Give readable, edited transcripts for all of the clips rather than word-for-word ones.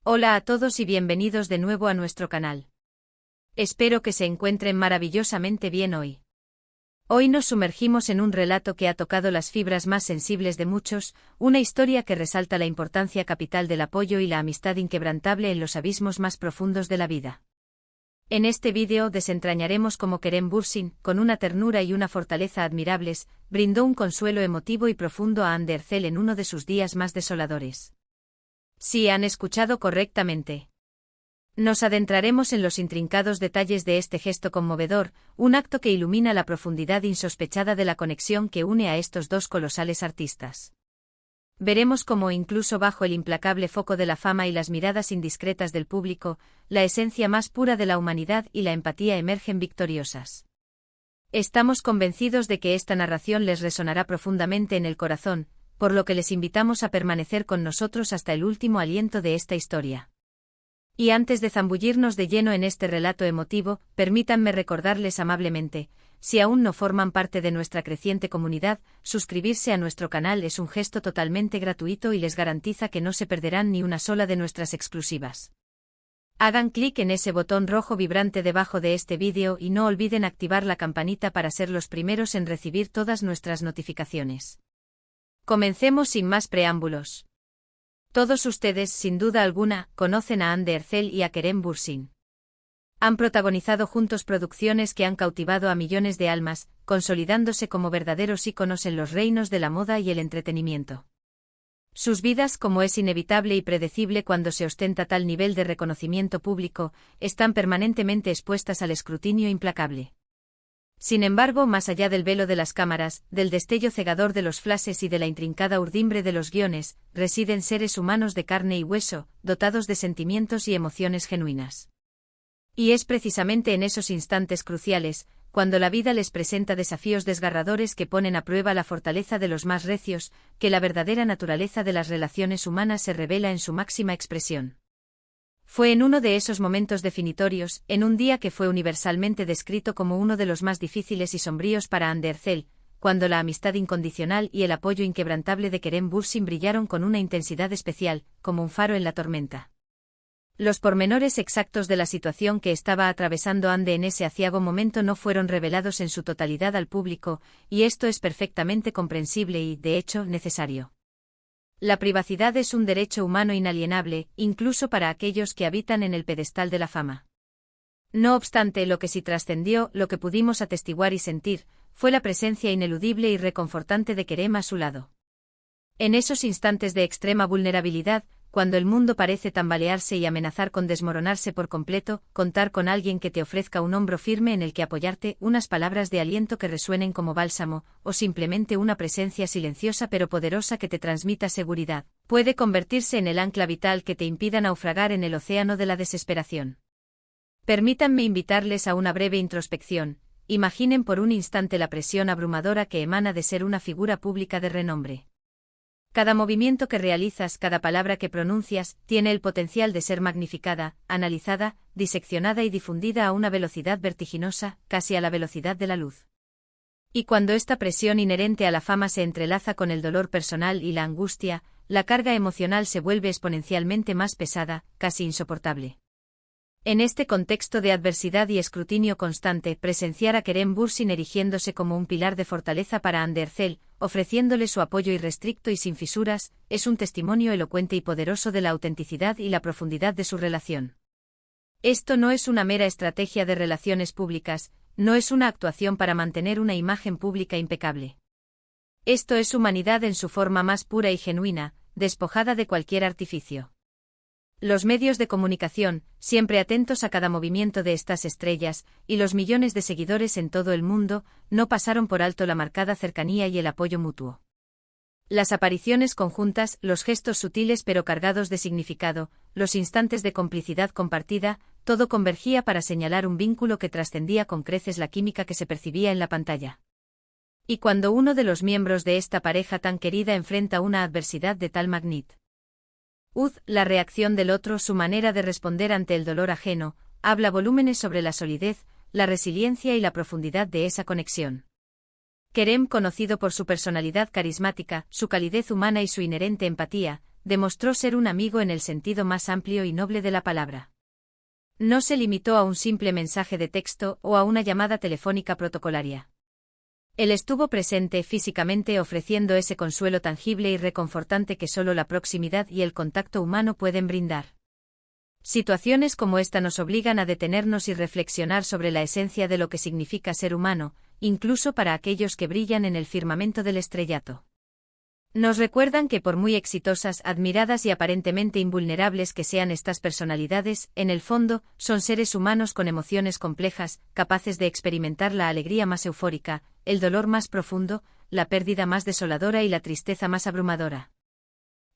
Hola a todos y bienvenidos de nuevo a nuestro canal. Espero que se encuentren maravillosamente bien hoy. Hoy nos sumergimos en un relato que ha tocado las fibras más sensibles de muchos, una historia que resalta la importancia capital del apoyo y la amistad inquebrantable en los abismos más profundos de la vida. En este vídeo desentrañaremos cómo Kerem Bürsin, con una ternura y una fortaleza admirables, brindó un consuelo emotivo y profundo a Hande Erçel en uno de sus días más desoladores. Sí, han escuchado correctamente. Nos adentraremos en los intrincados detalles de este gesto conmovedor, un acto que ilumina la profundidad insospechada de la conexión que une a estos dos colosales artistas. Veremos cómo incluso bajo el implacable foco de la fama y las miradas indiscretas del público, la esencia más pura de la humanidad y la empatía emergen victoriosas. Estamos convencidos de que esta narración les resonará profundamente en el corazón, por lo que les invitamos a permanecer con nosotros hasta el último aliento de esta historia. Y antes de zambullirnos de lleno en este relato emotivo, permítanme recordarles amablemente, si aún no forman parte de nuestra creciente comunidad, suscribirse a nuestro canal es un gesto totalmente gratuito y les garantiza que no se perderán ni una sola de nuestras exclusivas. Hagan clic en ese botón rojo vibrante debajo de este vídeo y no olviden activar la campanita para ser los primeros en recibir todas nuestras notificaciones. Comencemos sin más preámbulos. Todos ustedes, sin duda alguna, conocen a Hande Erçel y a Kerem Bürsin. Han protagonizado juntos producciones que han cautivado a millones de almas, consolidándose como verdaderos íconos en los reinos de la moda y el entretenimiento. Sus vidas, como es inevitable y predecible cuando se ostenta tal nivel de reconocimiento público, están permanentemente expuestas al escrutinio implacable. Sin embargo, más allá del velo de las cámaras, del destello cegador de los flashes y de la intrincada urdimbre de los guiones, residen seres humanos de carne y hueso, dotados de sentimientos y emociones genuinas. Y es precisamente en esos instantes cruciales, cuando la vida les presenta desafíos desgarradores que ponen a prueba la fortaleza de los más recios, que la verdadera naturaleza de las relaciones humanas se revela en su máxima expresión. Fue en uno de esos momentos definitorios, en un día que fue universalmente descrito como uno de los más difíciles y sombríos para Hande Erçel, cuando la amistad incondicional y el apoyo inquebrantable de Kerem Bürsin brillaron con una intensidad especial, como un faro en la tormenta. Los pormenores exactos de la situación que estaba atravesando Hande en ese aciago momento no fueron revelados en su totalidad al público, y esto es perfectamente comprensible y, de hecho, necesario. La privacidad es un derecho humano inalienable, incluso para aquellos que habitan en el pedestal de la fama. No obstante, lo que sí trascendió, lo que pudimos atestiguar y sentir, fue la presencia ineludible y reconfortante de Kerem a su lado. En esos instantes de extrema vulnerabilidad, cuando el mundo parece tambalearse y amenazar con desmoronarse por completo, contar con alguien que te ofrezca un hombro firme en el que apoyarte, unas palabras de aliento que resuenen como bálsamo, o simplemente una presencia silenciosa pero poderosa que te transmita seguridad, puede convertirse en el ancla vital que te impida naufragar en el océano de la desesperación. Permítanme invitarles a una breve introspección. Imaginen por un instante la presión abrumadora que emana de ser una figura pública de renombre. Cada movimiento que realizas, cada palabra que pronuncias, tiene el potencial de ser magnificada, analizada, diseccionada y difundida a una velocidad vertiginosa, casi a la velocidad de la luz. Y cuando esta presión inherente a la fama se entrelaza con el dolor personal y la angustia, la carga emocional se vuelve exponencialmente más pesada, casi insoportable. En este contexto de adversidad y escrutinio constante, presenciar a Kerem Bürsin erigiéndose como un pilar de fortaleza para Hande Erçel, ofreciéndole su apoyo irrestricto y sin fisuras, es un testimonio elocuente y poderoso de la autenticidad y la profundidad de su relación. Esto no es una mera estrategia de relaciones públicas, no es una actuación para mantener una imagen pública impecable. Esto es humanidad en su forma más pura y genuina, despojada de cualquier artificio. Los medios de comunicación, siempre atentos a cada movimiento de estas estrellas, y los millones de seguidores en todo el mundo, no pasaron por alto la marcada cercanía y el apoyo mutuo. Las apariciones conjuntas, los gestos sutiles pero cargados de significado, los instantes de complicidad compartida, todo convergía para señalar un vínculo que trascendía con creces la química que se percibía en la pantalla. Y cuando uno de los miembros de esta pareja tan querida enfrenta una adversidad de tal magnitud, la reacción del otro, su manera de responder ante el dolor ajeno, habla volúmenes sobre la solidez, la resiliencia y la profundidad de esa conexión. Kerem, conocido por su personalidad carismática, su calidez humana y su inherente empatía, demostró ser un amigo en el sentido más amplio y noble de la palabra. No se limitó a un simple mensaje de texto o a una llamada telefónica protocolaria. Él estuvo presente físicamente ofreciendo ese consuelo tangible y reconfortante que solo la proximidad y el contacto humano pueden brindar. Situaciones como esta nos obligan a detenernos y reflexionar sobre la esencia de lo que significa ser humano, incluso para aquellos que brillan en el firmamento del estrellato. Nos recuerdan que por muy exitosas, admiradas y aparentemente invulnerables que sean estas personalidades, en el fondo, son seres humanos con emociones complejas, capaces de experimentar la alegría más eufórica, el dolor más profundo, la pérdida más desoladora y la tristeza más abrumadora.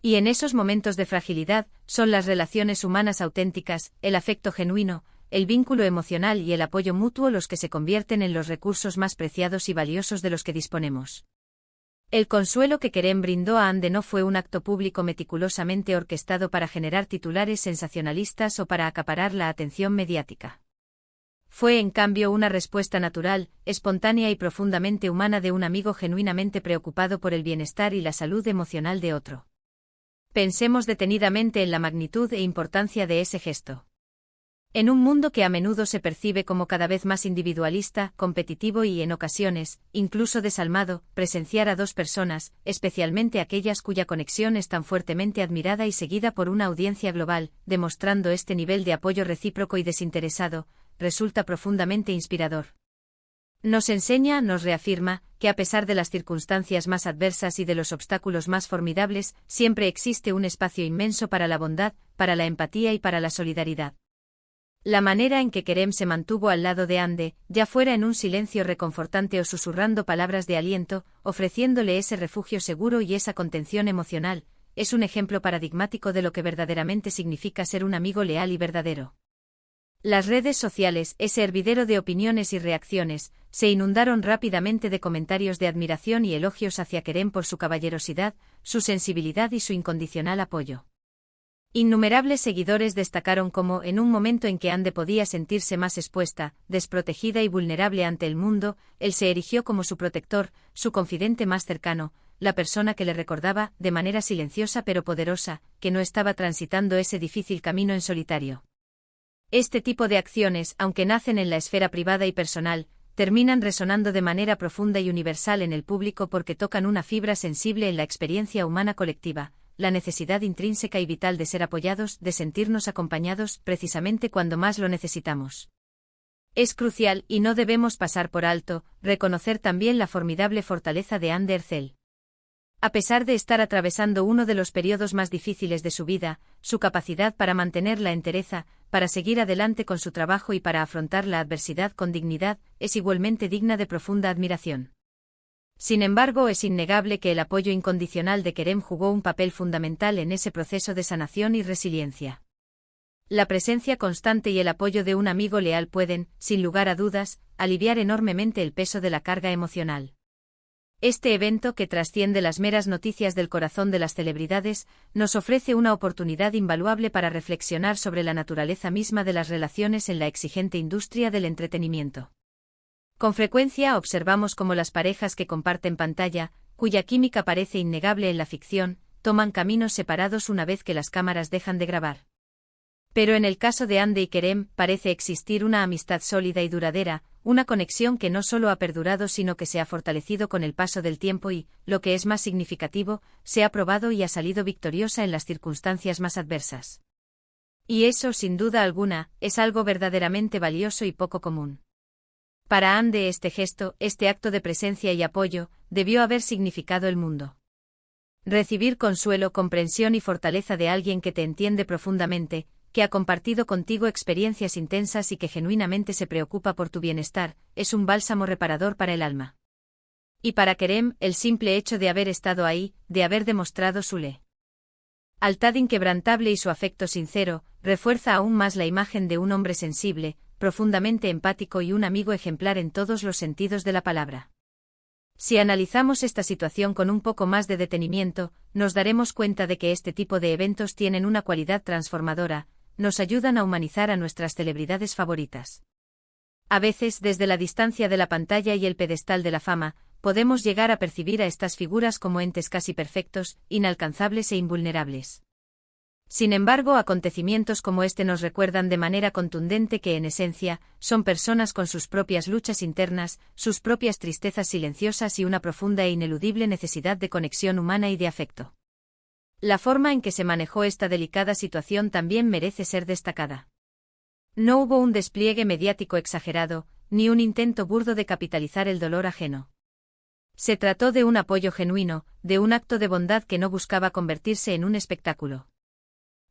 Y en esos momentos de fragilidad, son las relaciones humanas auténticas, el afecto genuino, el vínculo emocional y el apoyo mutuo los que se convierten en los recursos más preciados y valiosos de los que disponemos. El consuelo que Kerem brindó a Ande no fue un acto público meticulosamente orquestado para generar titulares sensacionalistas o para acaparar la atención mediática. Fue en cambio una respuesta natural, espontánea y profundamente humana de un amigo genuinamente preocupado por el bienestar y la salud emocional de otro. Pensemos detenidamente en la magnitud e importancia de ese gesto. En un mundo que a menudo se percibe como cada vez más individualista, competitivo y, en ocasiones, incluso desalmado, presenciar a dos personas, especialmente aquellas cuya conexión es tan fuertemente admirada y seguida por una audiencia global, demostrando este nivel de apoyo recíproco y desinteresado, resulta profundamente inspirador. Nos enseña, nos reafirma, que a pesar de las circunstancias más adversas y de los obstáculos más formidables, siempre existe un espacio inmenso para la bondad, para la empatía y para la solidaridad. La manera en que Kerem se mantuvo al lado de Ande, ya fuera en un silencio reconfortante o susurrando palabras de aliento, ofreciéndole ese refugio seguro y esa contención emocional, es un ejemplo paradigmático de lo que verdaderamente significa ser un amigo leal y verdadero. Las redes sociales, ese hervidero de opiniones y reacciones, se inundaron rápidamente de comentarios de admiración y elogios hacia Kerem por su caballerosidad, su sensibilidad y su incondicional apoyo. Innumerables seguidores destacaron cómo, en un momento en que Ande podía sentirse más expuesta, desprotegida y vulnerable ante el mundo, él se erigió como su protector, su confidente más cercano, la persona que le recordaba, de manera silenciosa pero poderosa, que no estaba transitando ese difícil camino en solitario. Este tipo de acciones, aunque nacen en la esfera privada y personal, terminan resonando de manera profunda y universal en el público porque tocan una fibra sensible en la experiencia humana colectiva, la necesidad intrínseca y vital de ser apoyados, de sentirnos acompañados, precisamente cuando más lo necesitamos. Es crucial, y no debemos pasar por alto, reconocer también la formidable fortaleza de Ande Erçel. A pesar de estar atravesando uno de los periodos más difíciles de su vida, su capacidad para mantener la entereza, para seguir adelante con su trabajo y para afrontar la adversidad con dignidad, es igualmente digna de profunda admiración. Sin embargo, es innegable que el apoyo incondicional de Kerem jugó un papel fundamental en ese proceso de sanación y resiliencia. La presencia constante y el apoyo de un amigo leal pueden, sin lugar a dudas, aliviar enormemente el peso de la carga emocional. Este evento, que trasciende las meras noticias del corazón de las celebridades, nos ofrece una oportunidad invaluable para reflexionar sobre la naturaleza misma de las relaciones en la exigente industria del entretenimiento. Con frecuencia observamos cómo las parejas que comparten pantalla, cuya química parece innegable en la ficción, toman caminos separados una vez que las cámaras dejan de grabar. Pero en el caso de Ande y Kerem, parece existir una amistad sólida y duradera, una conexión que no solo ha perdurado sino que se ha fortalecido con el paso del tiempo y, lo que es más significativo, se ha probado y ha salido victoriosa en las circunstancias más adversas. Y eso, sin duda alguna, es algo verdaderamente valioso y poco común. Para Ande este gesto, este acto de presencia y apoyo, debió haber significado el mundo. Recibir consuelo, comprensión y fortaleza de alguien que te entiende profundamente, que ha compartido contigo experiencias intensas y que genuinamente se preocupa por tu bienestar, es un bálsamo reparador para el alma. Y para Kerem, el simple hecho de haber estado ahí, de haber demostrado su lealtad inquebrantable y su afecto sincero, refuerza aún más la imagen de un hombre sensible, profundamente empático y un amigo ejemplar en todos los sentidos de la palabra. Si analizamos esta situación con un poco más de detenimiento, nos daremos cuenta de que este tipo de eventos tienen una cualidad transformadora, nos ayudan a humanizar a nuestras celebridades favoritas. A veces, desde la distancia de la pantalla y el pedestal de la fama, podemos llegar a percibir a estas figuras como entes casi perfectos, inalcanzables e invulnerables. Sin embargo, acontecimientos como este nos recuerdan de manera contundente que, en esencia, son personas con sus propias luchas internas, sus propias tristezas silenciosas y una profunda e ineludible necesidad de conexión humana y de afecto. La forma en que se manejó esta delicada situación también merece ser destacada. No hubo un despliegue mediático exagerado, ni un intento burdo de capitalizar el dolor ajeno. Se trató de un apoyo genuino, de un acto de bondad que no buscaba convertirse en un espectáculo.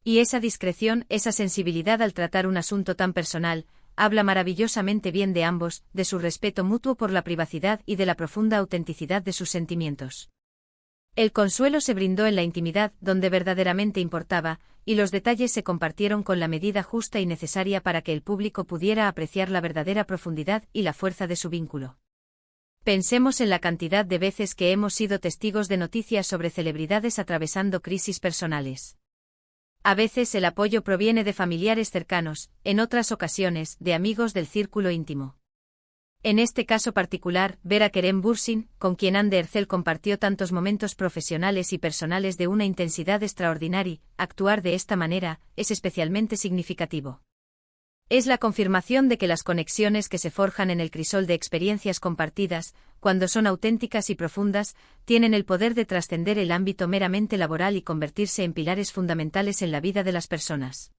Y esa discreción, esa sensibilidad al tratar un asunto tan personal, habla maravillosamente bien de ambos, de su respeto mutuo por la privacidad y de la profunda autenticidad de sus sentimientos. El consuelo se brindó en la intimidad, donde verdaderamente importaba, y los detalles se compartieron con la medida justa y necesaria para que el público pudiera apreciar la verdadera profundidad y la fuerza de su vínculo. Pensemos en la cantidad de veces que hemos sido testigos de noticias sobre celebridades atravesando crisis personales. A veces el apoyo proviene de familiares cercanos, en otras ocasiones, de amigos del círculo íntimo. En este caso particular, ver a Kerem Bürsin, con quien Hande Erçel compartió tantos momentos profesionales y personales de una intensidad extraordinaria, actuar de esta manera, es especialmente significativo. Es la confirmación de que las conexiones que se forjan en el crisol de experiencias compartidas, cuando son auténticas y profundas, tienen el poder de trascender el ámbito meramente laboral y convertirse en pilares fundamentales en la vida de las personas.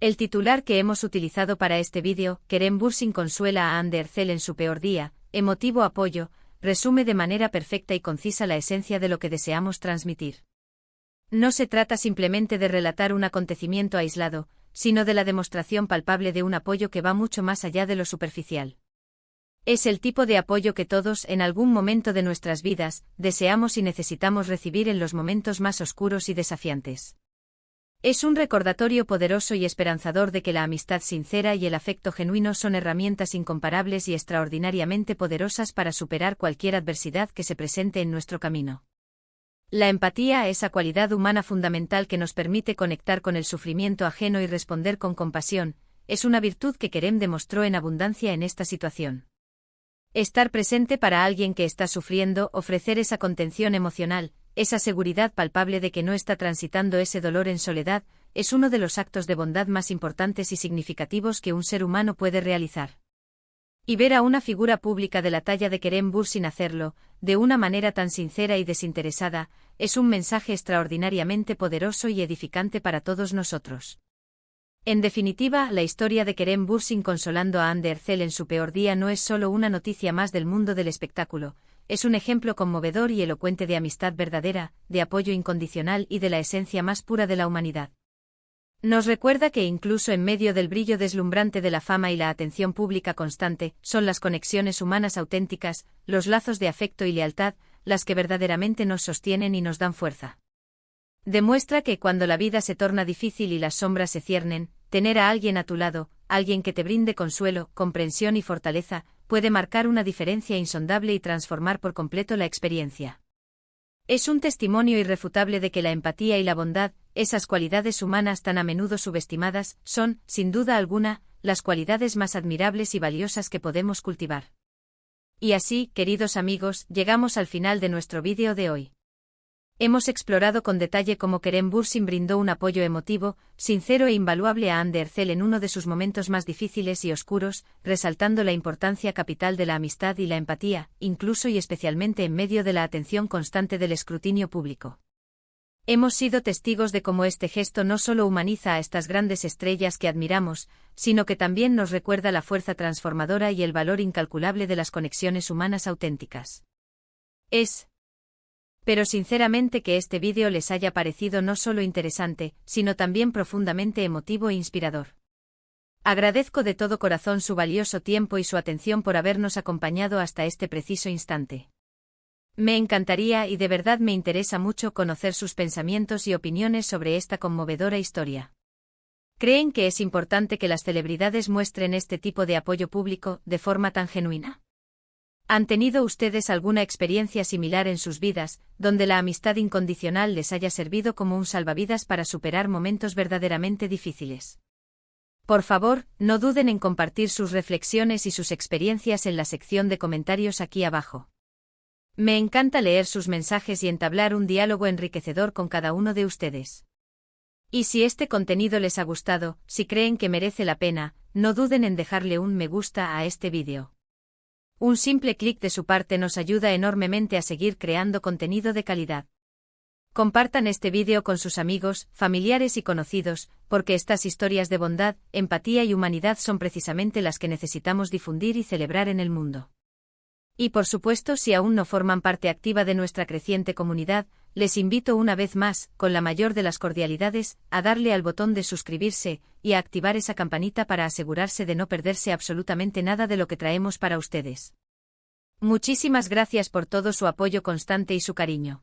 El titular que hemos utilizado para este vídeo, Kerem Bürsin consuela a Hande Erçel en su peor día, emotivo apoyo, resume de manera perfecta y concisa la esencia de lo que deseamos transmitir. No se trata simplemente de relatar un acontecimiento aislado, sino de la demostración palpable de un apoyo que va mucho más allá de lo superficial. Es el tipo de apoyo que todos, en algún momento de nuestras vidas, deseamos y necesitamos recibir en los momentos más oscuros y desafiantes. Es un recordatorio poderoso y esperanzador de que la amistad sincera y el afecto genuino son herramientas incomparables y extraordinariamente poderosas para superar cualquier adversidad que se presente en nuestro camino. La empatía, esa cualidad humana fundamental que nos permite conectar con el sufrimiento ajeno y responder con compasión, es una virtud que Kerem demostró en abundancia en esta situación. Estar presente para alguien que está sufriendo, ofrecer esa contención emocional, esa seguridad palpable de que no está transitando ese dolor en soledad, es uno de los actos de bondad más importantes y significativos que un ser humano puede realizar. Y ver a una figura pública de la talla de Kerem Bürsin hacerlo, de una manera tan sincera y desinteresada, es un mensaje extraordinariamente poderoso y edificante para todos nosotros. En definitiva, la historia de Kerem Bürsin consolando a Hande Erçel en su peor día no es solo una noticia más del mundo del espectáculo, es un ejemplo conmovedor y elocuente de amistad verdadera, de apoyo incondicional y de la esencia más pura de la humanidad. Nos recuerda que incluso en medio del brillo deslumbrante de la fama y la atención pública constante, son las conexiones humanas auténticas, los lazos de afecto y lealtad, las que verdaderamente nos sostienen y nos dan fuerza. Demuestra que cuando la vida se torna difícil y las sombras se ciernen, tener a alguien a tu lado, alguien que te brinde consuelo, comprensión y fortaleza, puede marcar una diferencia insondable y transformar por completo la experiencia. Es un testimonio irrefutable de que la empatía y la bondad, esas cualidades humanas tan a menudo subestimadas, son, sin duda alguna, las cualidades más admirables y valiosas que podemos cultivar. Y así, queridos amigos, llegamos al final de nuestro vídeo de hoy. Hemos explorado con detalle cómo Kerem Bürsin brindó un apoyo emotivo, sincero e invaluable a Hande Erçel en uno de sus momentos más difíciles y oscuros, resaltando la importancia capital de la amistad y la empatía, incluso y especialmente en medio de la atención constante del escrutinio público. Hemos sido testigos de cómo este gesto no solo humaniza a estas grandes estrellas que admiramos, sino que también nos recuerda la fuerza transformadora y el valor incalculable de las conexiones humanas auténticas. Pero sinceramente que este vídeo les haya parecido no solo interesante, sino también profundamente emotivo e inspirador. Agradezco de todo corazón su valioso tiempo y su atención por habernos acompañado hasta este preciso instante. Me encantaría y de verdad me interesa mucho conocer sus pensamientos y opiniones sobre esta conmovedora historia. ¿Creen que es importante que las celebridades muestren este tipo de apoyo público de forma tan genuina? ¿Han tenido ustedes alguna experiencia similar en sus vidas, donde la amistad incondicional les haya servido como un salvavidas para superar momentos verdaderamente difíciles? Por favor, no duden en compartir sus reflexiones y sus experiencias en la sección de comentarios aquí abajo. Me encanta leer sus mensajes y entablar un diálogo enriquecedor con cada uno de ustedes. Y si este contenido les ha gustado, si creen que merece la pena, no duden en dejarle un me gusta a este vídeo. Un simple clic de su parte nos ayuda enormemente a seguir creando contenido de calidad. Compartan este vídeo con sus amigos, familiares y conocidos, porque estas historias de bondad, empatía y humanidad son precisamente las que necesitamos difundir y celebrar en el mundo. Y por supuesto, si aún no forman parte activa de nuestra creciente comunidad, les invito una vez más, con la mayor de las cordialidades, a darle al botón de suscribirse y a activar esa campanita para asegurarse de no perderse absolutamente nada de lo que traemos para ustedes. Muchísimas gracias por todo su apoyo constante y su cariño.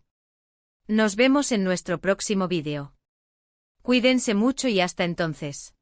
Nos vemos en nuestro próximo vídeo. Cuídense mucho y hasta entonces.